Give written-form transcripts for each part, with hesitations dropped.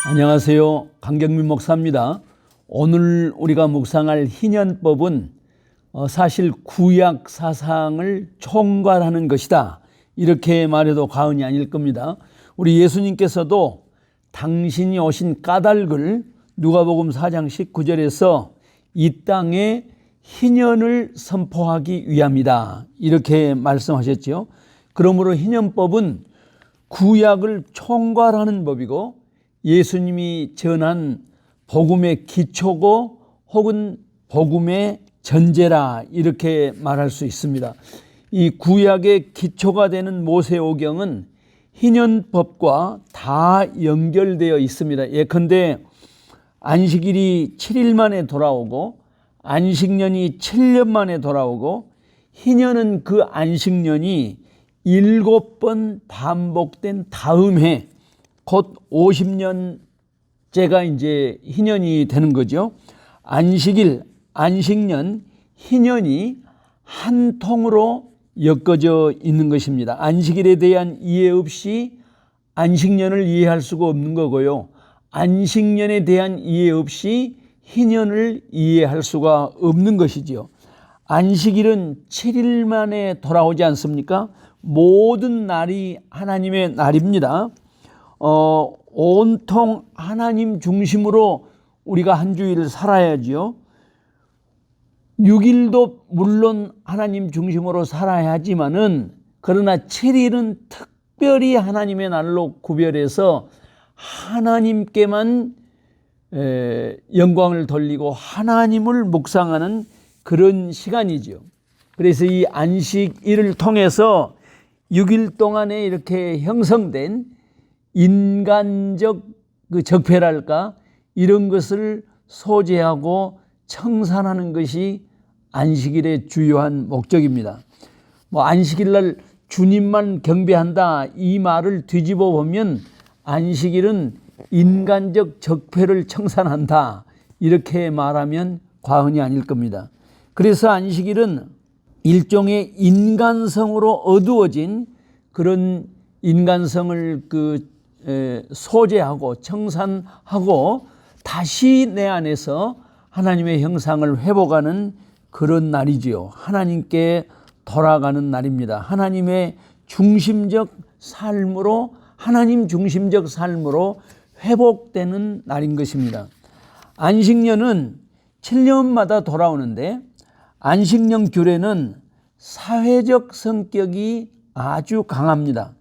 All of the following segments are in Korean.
안녕하세요. 강경민 목사입니다. 오늘 우리가 묵상할 희년법은 사실 구약 사상을 총괄하는 것이다, 이렇게 말해도 과언이 아닐 겁니다. 우리 예수님께서도 당신이 오신 까닭을 누가복음 4장 19절에서 이 땅에 희년을 선포하기 위함이다, 이렇게 말씀하셨죠. 그러므로 희년법은 구약을 총괄하는 법이고 예수님이 전한 복음의 기초고 혹은 복음의 전제라, 이렇게 말할 수 있습니다. 이 구약의 기초가 되는 모세오경은 희년법과 다 연결되어 있습니다. 예컨대 안식일이 7일 만에 돌아오고 안식년이 7년 만에 돌아오고 희년은 그 안식년이 7번 반복된 다음 해, 곧 50년째가 이제 희년이 되는 거죠. 안식일, 안식년, 희년이 한 통으로 엮어져 있는 것입니다. 안식일에 대한 이해 없이 안식년을 이해할 수가 없는 거고요. 안식년에 대한 이해 없이 희년을 이해할 수가 없는 것이지요. 안식일은 7일 만에 돌아오지 않습니까? 모든 날이 하나님의 날입니다. 온통 하나님 중심으로 우리가 한 주일을 살아야지요. 6일도 물론 하나님 중심으로 살아야 하지만은, 그러나 7일은 특별히 하나님의 날로 구별해서 하나님께만 영광을 돌리고 하나님을 묵상하는 그런 시간이죠. 그래서 이 안식일을 통해서 6일 동안에 이렇게 형성된 인간적 그 적폐랄까, 이런 것을 소재하고 청산하는 것이 안식일의 주요한 목적입니다. 안식일날 주님만 경배한다, 이 말을 뒤집어 보면 안식일은 인간적 적폐를 청산한다, 이렇게 말하면 과언이 아닐 겁니다. 그래서 안식일은 일종의 인간성으로 어두워진 그런 인간성을 소재하고 청산하고 다시 내 안에서 하나님의 형상을 회복하는 그런 날이지요. 하나님께 돌아가는 날입니다. 하나님의 중심적 삶으로, 하나님 중심적 삶으로 회복되는 날인 것입니다. 안식년은 7년마다 돌아오는데 안식년 규례는 사회적 성격이 아주 강합니다.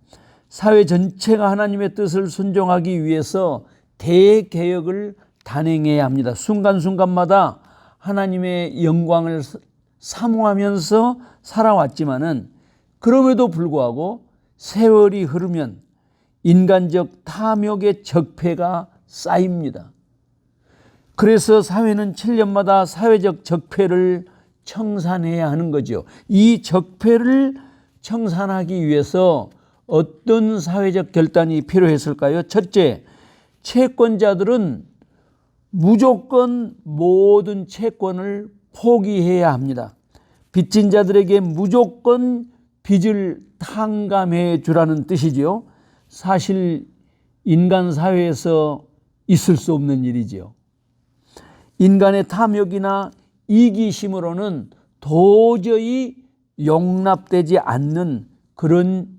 사회 전체가 하나님의 뜻을 순종하기 위해서 대개혁을 단행해야 합니다. 순간순간마다 하나님의 영광을 사모하면서 살아왔지만은, 그럼에도 불구하고 세월이 흐르면 인간적 탐욕의 적폐가 쌓입니다. 그래서 사회는 7년마다 사회적 적폐를 청산해야 하는 거죠. 이 적폐를 청산하기 위해서 어떤 사회적 결단이 필요했을까요? 첫째, 채권자들은 무조건 모든 채권을 포기해야 합니다. 빚진 자들에게 무조건 빚을 탕감해 주라는 뜻이지요. 사실 인간 사회에서 있을 수 없는 일이지요. 인간의 탐욕이나 이기심으로는 도저히 용납되지 않는 그런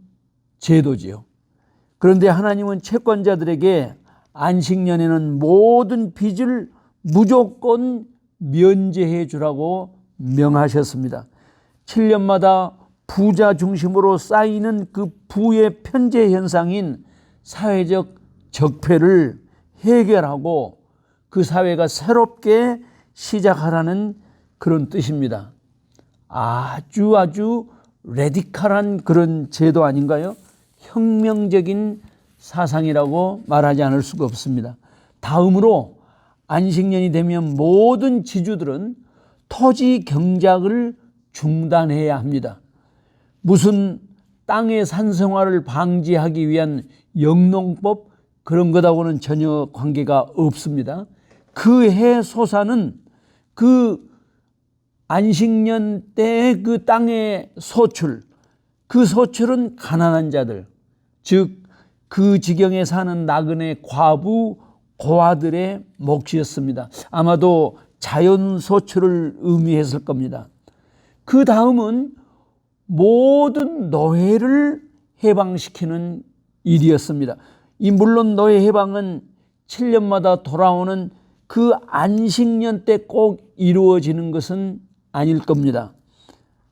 제도지요. 그런데 하나님은 채권자들에게 안식년에는 모든 빚을 무조건 면제해 주라고 명하셨습니다. 7년마다 부자 중심으로 쌓이는 그 부의 편재 현상인 사회적 적폐를 해결하고 그 사회가 새롭게 시작하라는 그런 뜻입니다. 아주 레디컬한 그런 제도 아닌가요? 혁명적인 사상이라고 말하지 않을 수가 없습니다. 다음으로 안식년이 되면 모든 지주들은 토지 경작을 중단해야 합니다. 무슨 땅의 산성화를 방지하기 위한 영농법, 그런 것하고는 전혀 관계가 없습니다. 그 해 소사는 그 안식년 때의 그 땅의 소출, 그 소출은 가난한 자들, 즉 그 지경에 사는 나그네, 과부, 고아들의 몫이었습니다. 아마도 자연 소출을 의미했을 겁니다. 그 다음은 모든 노예를 해방시키는 일이었습니다. 물론 노예 해방은 7년마다 돌아오는 그 안식년 때 꼭 이루어지는 것은 아닐 겁니다.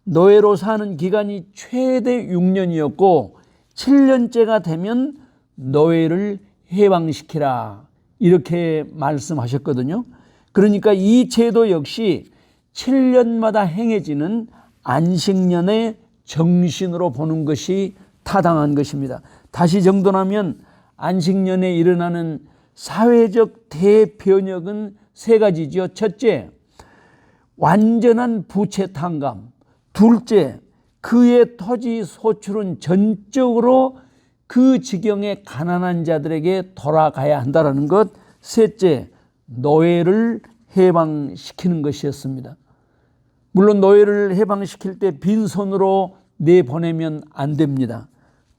노예로 사는 기간이 최대 6년이었고 7년째가 되면 노예를 해방시키라 이렇게 말씀하셨거든요. 그러니까 이 제도 역시 7년마다 행해지는 안식년의 정신으로 보는 것이 타당한 것입니다. 다시 정돈하면 안식년에 일어나는 사회적 대변혁은 세 가지죠. 첫째, 완전한 부채 탕감. 둘째, 그의 토지 소출은 전적으로 그 지경의 가난한 자들에게 돌아가야 한다는 것. 셋째, 노예를 해방시키는 것이었습니다. 물론 노예를 해방시킬 때 빈손으로 내보내면 안 됩니다.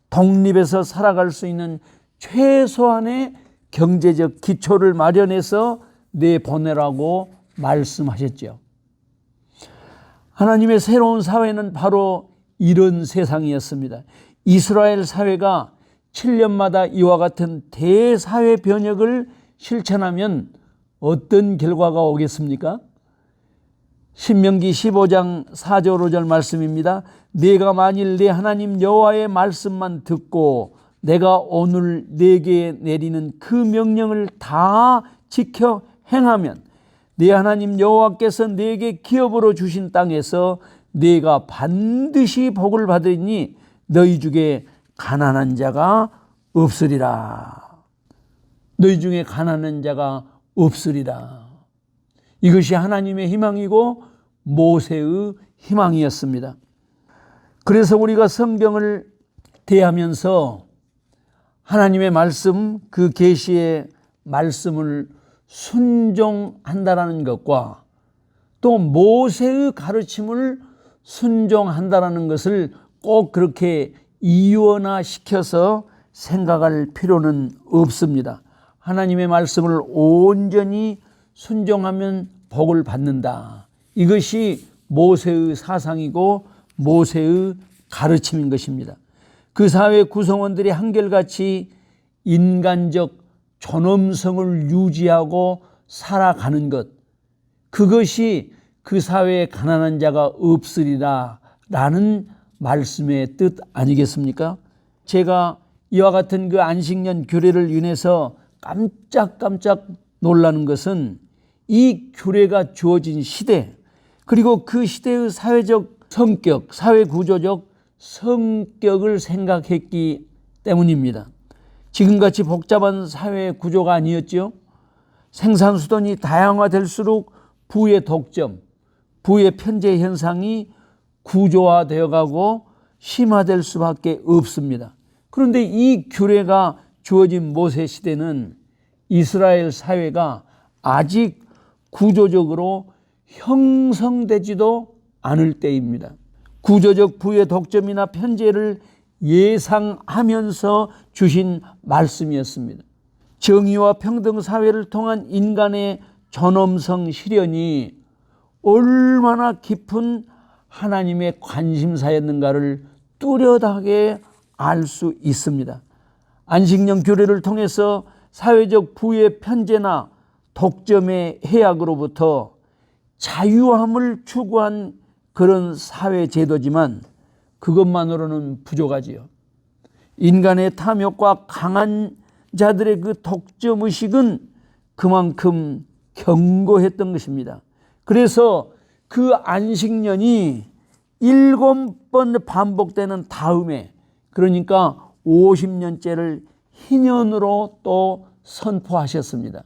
독립해서 살아갈 수 있는 최소한의 경제적 기초를 마련해서 내보내라고 말씀하셨죠. 하나님의 새로운 사회는 바로 이런 세상이었습니다. 이스라엘 사회가 7년마다 이와 같은 대사회 변혁을 실천하면 어떤 결과가 오겠습니까? 신명기 15장 4절 5절 말씀입니다. 네가 만일 네 하나님 여호와의 말씀만 듣고 내가 오늘 네게 내리는 그 명령을 다 지켜 행하면 네 하나님 여호와께서 네게 기업으로 주신 땅에서 네가 반드시 복을 받으리니 너희 중에 가난한 자가 없으리라. 너희 중에 가난한 자가 없으리라. 이것이 하나님의 희망이고 모세의 희망이었습니다. 그래서 우리가 성경을 대하면서 하나님의 말씀, 그 계시의 말씀을 순종한다라는 것과 또 모세의 가르침을 순종한다라는 것을 꼭 그렇게 이원화시켜서 생각할 필요는 없습니다. 하나님의 말씀을 온전히 순종하면 복을 받는다. 이것이 모세의 사상이고 모세의 가르침인 것입니다. 그 사회 구성원들이 한결같이 인간적 존엄성을 유지하고 살아가는 것, 그것이 그 사회에 가난한 자가 없으리라 라는 말씀의 뜻 아니겠습니까? 제가 이와 같은 그 안식년 규례를 인해서 깜짝깜짝 놀라는 것은 이 규례가 주어진 시대, 그리고 그 시대의 사회적 성격, 사회구조적 성격을 생각했기 때문입니다. 지금같이 복잡한 사회 구조가 아니었죠. 생산수단이 다양화될수록 부의 독점, 부의 편제 현상이 구조화되어 가고 심화될 수밖에 없습니다. 그런데 이 규례가 주어진 모세 시대는 이스라엘 사회가 아직 구조적으로 형성되지도 않을 때입니다. 구조적 부의 독점이나 편제를 예상하면서 주신 말씀이었습니다. 정의와 평등 사회를 통한 인간의 존엄성 실현이 얼마나 깊은 하나님의 관심사였는가를 뚜렷하게 알 수 있습니다. 안식년 규례를 통해서 사회적 부의 편제나 독점의 해악으로부터 자유함을 추구한 그런 사회 제도지만 그것만으로는 부족하지요. 인간의 탐욕과 강한 자들의 그 독점의식은 그만큼 견고했던 것입니다. 그래서 그 안식년이 7번 반복되는 다음에, 그러니까 50년째를 희년으로 또 선포하셨습니다.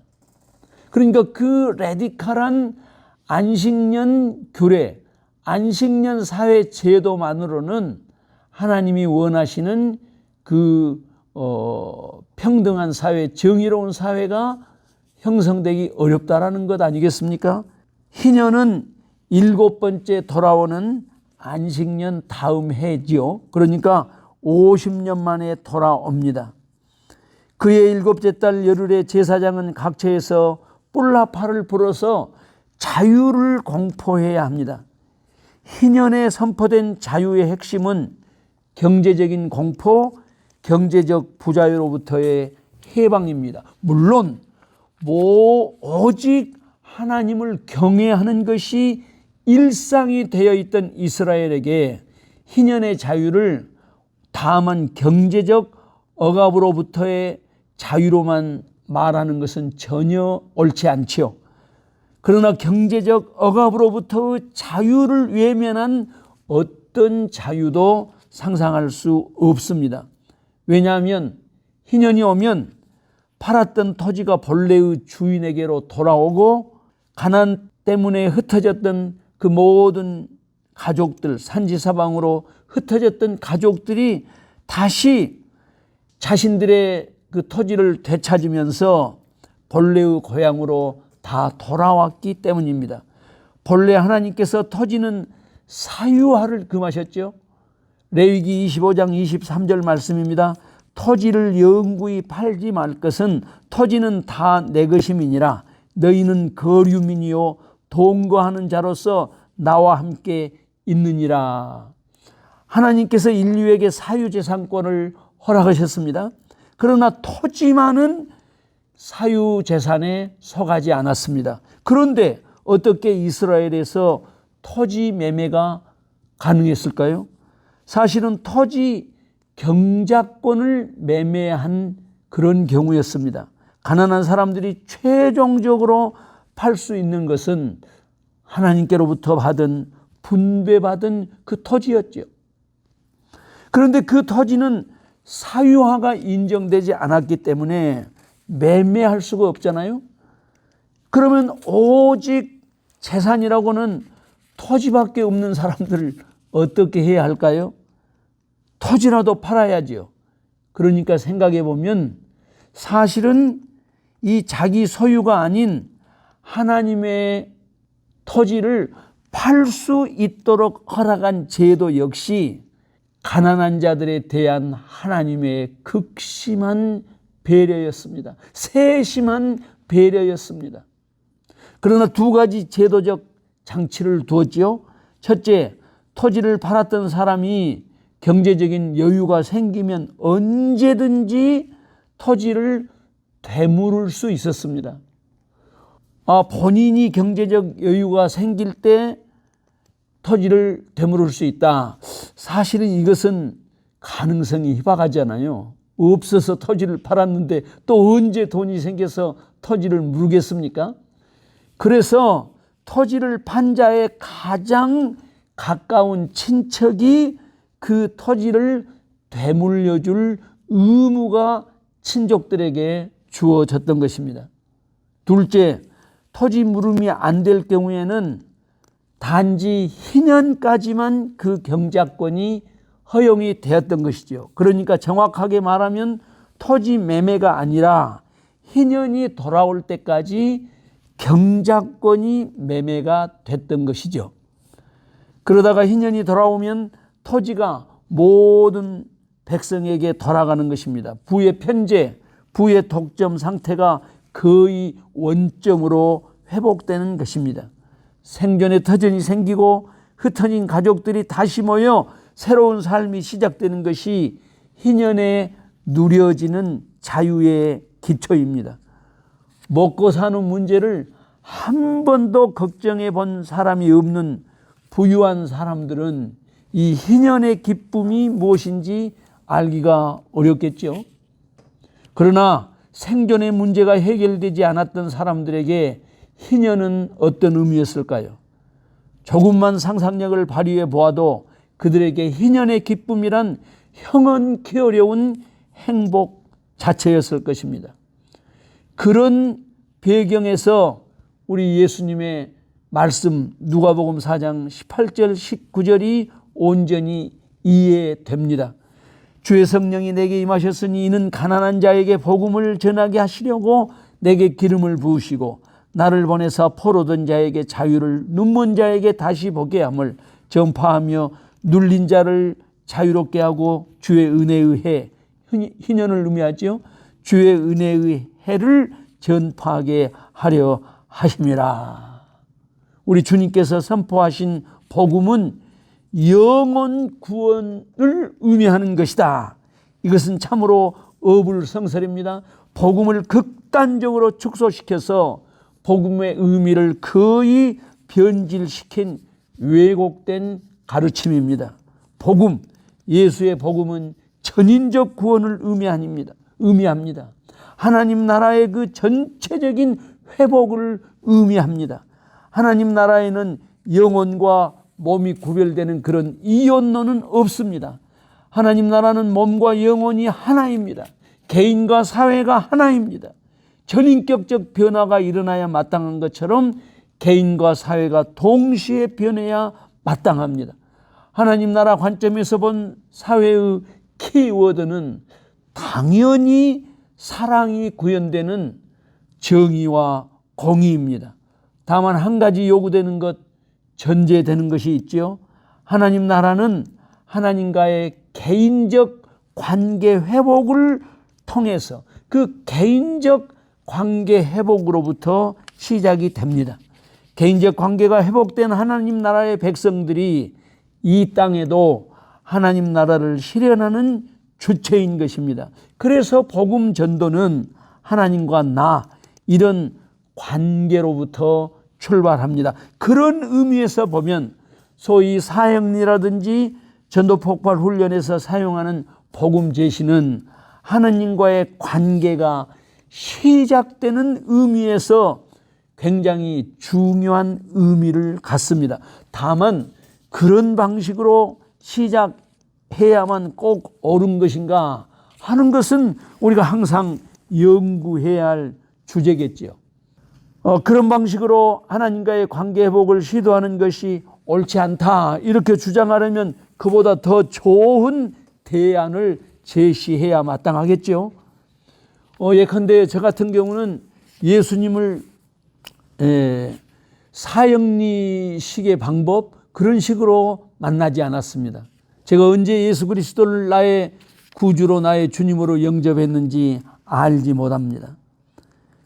그러니까 그 레디컬한 안식년 규례, 안식년 사회 제도만으로는 하나님이 원하시는 그 평등한 사회, 정의로운 사회가 형성되기 어렵다라는 것 아니겠습니까? 희년은 7번째 돌아오는 안식년 다음 해지요. 그러니까 50년 만에 돌아옵니다. 그의 일곱째 딸 열흘의 제사장은 각처에서 뿔나파를 불어서 자유를 공포해야 합니다. 희년에 선포된 자유의 핵심은 경제적인 공포, 경제적 부자유로부터의 해방입니다. 물론 오직 하나님을 경외하는 것이 일상이 되어 있던 이스라엘에게 희년의 자유를 다만 경제적 억압으로부터의 자유로만 말하는 것은 전혀 옳지 않지요. 그러나 경제적 억압으로부터의 자유를 외면한 어떤 자유도 상상할 수 없습니다. 왜냐하면 희년이 오면 팔았던 토지가 본래의 주인에게로 돌아오고 가난 때문에 흩어졌던 그 모든 가족들, 산지사방으로 흩어졌던 가족들이 다시 자신들의 그 토지를 되찾으면서 본래의 고향으로 다 돌아왔기 때문입니다. 본래 하나님께서 토지는 사유화를 금하셨죠. 레위기 25장 23절 말씀입니다. 토지를 영구히 팔지 말 것은 토지는 다 내 것임이니라. 너희는 거류민이요 동거하는 자로서 나와 함께 있느니라. 하나님께서 인류에게 사유재산권을 허락하셨습니다. 그러나 토지만은 사유재산에 속하지 않았습니다. 그런데 어떻게 이스라엘에서 토지 매매가 가능했을까요? 사실은 토지 경작권을 매매한 그런 경우였습니다. 가난한 사람들이 최종적으로 팔 수 있는 것은 하나님께로부터 받은 분배받은 그 토지였죠. 그런데 그 토지는 사유화가 인정되지 않았기 때문에 매매할 수가 없잖아요. 그러면 오직 재산이라고는 토지밖에 없는 사람들을 어떻게 해야 할까요? 토지라도 팔아야지요. 그러니까 생각해 보면 사실은 이 자기 소유가 아닌 하나님의 토지를 팔 수 있도록 허락한 제도 역시 가난한 자들에 대한 하나님의 극심한 배려였습니다. 세심한 배려였습니다. 그러나 두 가지 제도적 장치를 두었지요. 첫째, 토지를 팔았던 사람이 경제적인 여유가 생기면 언제든지 토지를 되물을 수 있었습니다. 본인이 경제적 여유가 생길 때 토지를 되물을 수 있다. 사실은 이것은 가능성이 희박하잖아요. 없어서 토지를 팔았는데 또 언제 돈이 생겨서 토지를 물겠습니까? 그래서 토지를 판 자의 가장 가까운 친척이 그 토지를 되물려줄 의무가 친족들에게 주어졌던 것입니다. 둘째, 토지 물음이 안 될 경우에는 단지 희년까지만 그 경작권이 허용이 되었던 것이죠. 그러니까 정확하게 말하면 토지 매매가 아니라 희년이 돌아올 때까지 경작권이 매매가 됐던 것이죠. 그러다가 희년이 돌아오면 토지가 모든 백성에게 돌아가는 것입니다. 부의 편제, 부의 독점 상태가 거의 원점으로 회복되는 것입니다. 생존의 터전이 생기고 흩어진 가족들이 다시 모여 새로운 삶이 시작되는 것이 희년에 누려지는 자유의 기초입니다. 먹고 사는 문제를 한 번도 걱정해 본 사람이 없는 부유한 사람들은 이 희년의 기쁨이 무엇인지 알기가 어렵겠죠. 그러나 생존의 문제가 해결되지 않았던 사람들에게 희년은 어떤 의미였을까요? 조금만 상상력을 발휘해 보아도 그들에게 희년의 기쁨이란 형언기 어려운 행복 자체였을 것입니다. 그런 배경에서 우리 예수님의 말씀 누가복음 4장 18절 19절이 온전히 이해됩니다. 주의 성령이 내게 임하셨으니 이는 가난한 자에게 복음을 전하게 하시려고 내게 기름을 부으시고 나를 보내사 포로된 자에게 자유를 눈먼 자에게 다시 보게 함을 전파하며 눌린 자를 자유롭게 하고 주의 은혜의 해 희년을 의미하죠. 주의 은혜의 해를 전파하게 하려 하심이라. 우리 주님께서 선포하신 복음은 영혼 구원을 의미하는 것이다. 이것은 참으로 어불성설입니다. 복음을 극단적으로 축소시켜서 복음의 의미를 거의 변질시킨 왜곡된 가르침입니다. 복음, 예수의 복음은 전인적 구원을 의미합니다. 하나님 나라의 그 전체적인 회복을 의미합니다. 하나님 나라에는 영혼과 몸이 구별되는 그런 이혼론은 없습니다. 하나님 나라는 몸과 영혼이 하나입니다. 개인과 사회가 하나입니다. 전인격적 변화가 일어나야 마땅한 것처럼 개인과 사회가 동시에 변해야 마땅합니다. 하나님 나라 관점에서 본 사회의 키워드는 당연히 사랑이 구현되는 정의와 공의입니다. 다만 한 가지 요구되는 것, 전제되는 것이 있죠. 하나님 나라는 하나님과의 개인적 관계 회복을 통해서 그 개인적 관계 회복으로부터 시작이 됩니다. 개인적 관계가 회복된 하나님 나라의 백성들이 이 땅에도 하나님 나라를 실현하는 주체인 것입니다. 그래서 복음 전도는 하나님과 나 이런 관계로부터 출발합니다. 그런 의미에서 보면 소위 사형리라든지 전도 폭발 훈련에서 사용하는 복음 제시는 하나님과의 관계가 시작되는 의미에서 굉장히 중요한 의미를 갖습니다. 다만 그런 방식으로 시작해야만 꼭 옳은 것인가 하는 것은 우리가 항상 연구해야 할 주제겠지요. 그런 방식으로 하나님과의 관계 회복을 시도하는 것이 옳지 않다 이렇게 주장하려면 그보다 더 좋은 대안을 제시해야 마땅하겠죠. 예컨대 저 같은 경우는 예수님을 사형리식의 방법 그런 식으로 만나지 않았습니다. 제가 언제 예수 그리스도를 나의 구주로 나의 주님으로 영접했는지 알지 못합니다.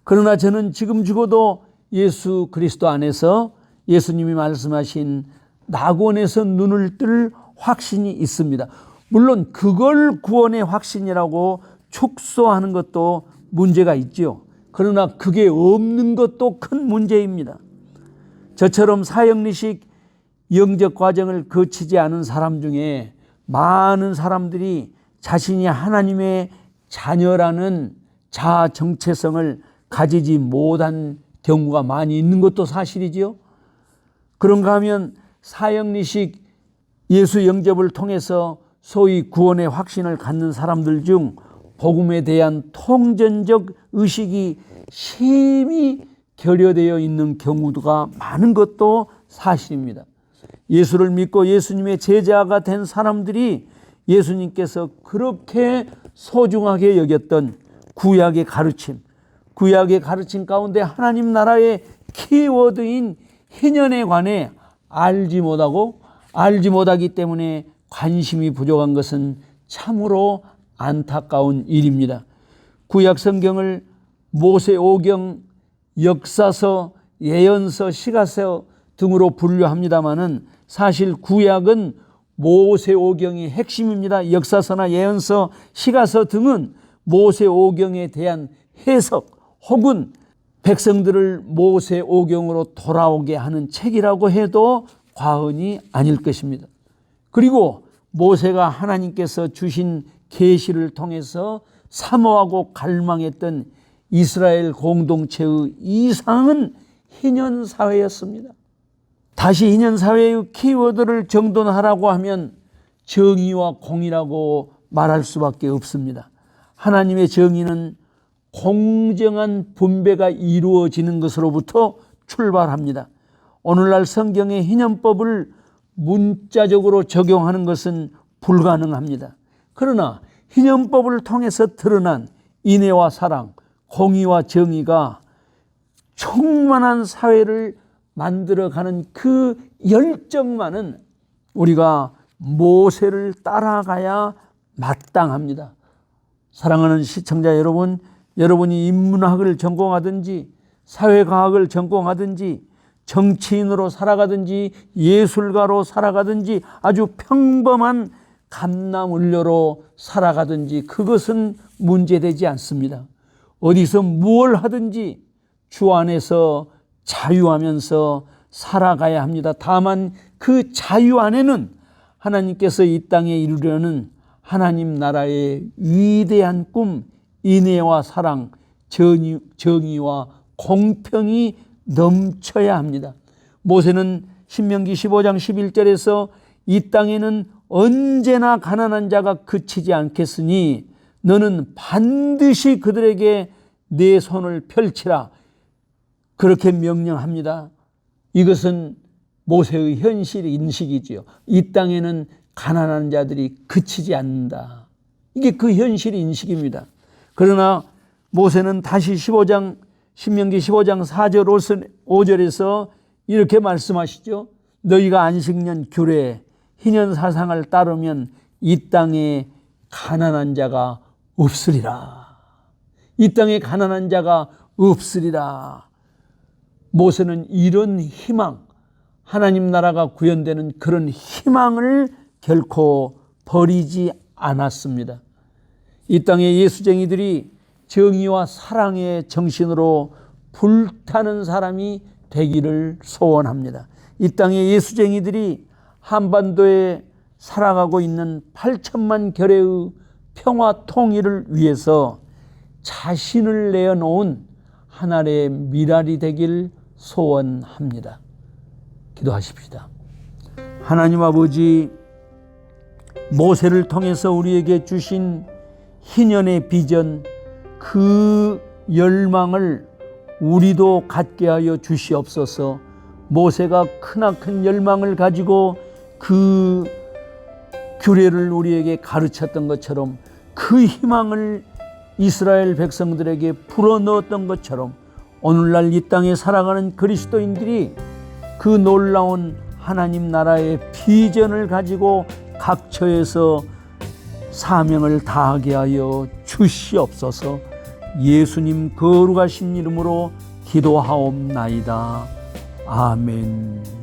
그러나 저는 지금 죽어도 예수 그리스도 안에서 예수님이 말씀하신 낙원에서 눈을 뜰 확신이 있습니다. 물론 그걸 구원의 확신이라고 축소하는 것도 문제가 있죠. 그러나 그게 없는 것도 큰 문제입니다. 저처럼 사형리식 영접 과정을 거치지 않은 사람 중에 많은 사람들이 자신이 하나님의 자녀라는 자아 정체성을 가지지 못한 경우가 많이 있는 것도 사실이지요. 그런가 하면 사형리식 예수 영접을 통해서 소위 구원의 확신을 갖는 사람들 중 복음에 대한 통전적 의식이 심히 결여되어 있는 경우가 많은 것도 사실입니다. 예수를 믿고 예수님의 제자가 된 사람들이 예수님께서 그렇게 소중하게 여겼던 구약의 가르침 가운데 하나님 나라의 키워드인 희년에 관해 알지 못하기 때문에 관심이 부족한 것은 참으로 안타까운 일입니다. 구약 성경을 모세오경, 역사서, 예언서, 시가서 등으로 분류합니다마는 사실 구약은 모세오경이 핵심입니다. 역사서나 예언서, 시가서 등은 모세오경에 대한 해석 혹은 백성들을 모세오경으로 돌아오게 하는 책이라고 해도 과언이 아닐 것입니다. 그리고 모세가 하나님께서 주신 계시를 통해서 사모하고 갈망했던 이스라엘 공동체의 이상은 희년사회였습니다. 다시 희년사회의 키워드를 정돈하라고 하면 정의와 공의라고 말할 수밖에 없습니다. 하나님의 정의는 공정한 분배가 이루어지는 것으로부터 출발합니다. 오늘날 성경의 희년법을 문자적으로 적용하는 것은 불가능합니다. 그러나 희년법을 통해서 드러난 인애와 사랑, 공의와 정의가 충만한 사회를 만들어가는 그 열정만은 우리가 모세를 따라가야 마땅합니다. 사랑하는 시청자 여러분, 여러분이 인문학을 전공하든지 사회과학을 전공하든지 정치인으로 살아가든지 예술가로 살아가든지 아주 평범한 감남을녀로 살아가든지 그것은 문제되지 않습니다. 어디서 무엇을 하든지 주 안에서 자유하면서 살아가야 합니다. 다만 그 자유 안에는 하나님께서 이 땅에 이루려는 하나님 나라의 위대한 꿈, 인애와 사랑, 정의와 공평이 넘쳐야 합니다. 모세는 신명기 15장 11절에서 이 땅에는 언제나 가난한 자가 그치지 않겠으니 너는 반드시 그들에게 내 손을 펼치라, 그렇게 명령합니다. 이것은 모세의 현실 인식이지요. 이 땅에는 가난한 자들이 그치지 않는다. 이게 그 현실 인식입니다. 그러나 모세는 다시 신명기 15장 4절 5절에서 이렇게 말씀하시죠. 너희가 안식년 규례 희년 사상을 따르면 이 땅에 가난한 자가 없으리라. 이 땅에 가난한 자가 없으리라. 모세는 이런 희망, 하나님 나라가 구현되는 그런 희망을 결코 버리지 않았습니다. 이 땅의 예수쟁이들이 정의와 사랑의 정신으로 불타는 사람이 되기를 소원합니다. 이 땅의 예수쟁이들이 한반도에 살아가고 있는 8천만 결의 평화 통일을 위해서 자신을 내어놓은 하나님의 미랄이 되길 소원합니다. 기도하십시다. 하나님 아버지, 모세를 통해서 우리에게 주신 희년의 비전, 그 열망을 우리도 갖게 하여 주시옵소서. 모세가 크나큰 열망을 가지고 그 규례를 우리에게 가르쳤던 것처럼, 그 희망을 이스라엘 백성들에게 불어넣었던 것처럼 오늘날 이 땅에 살아가는 그리스도인들이 그 놀라운 하나님 나라의 비전을 가지고 각처에서 사명을 다하게 하여 주시옵소서. 예수님 거룩하신 이름으로 기도하옵나이다. 아멘.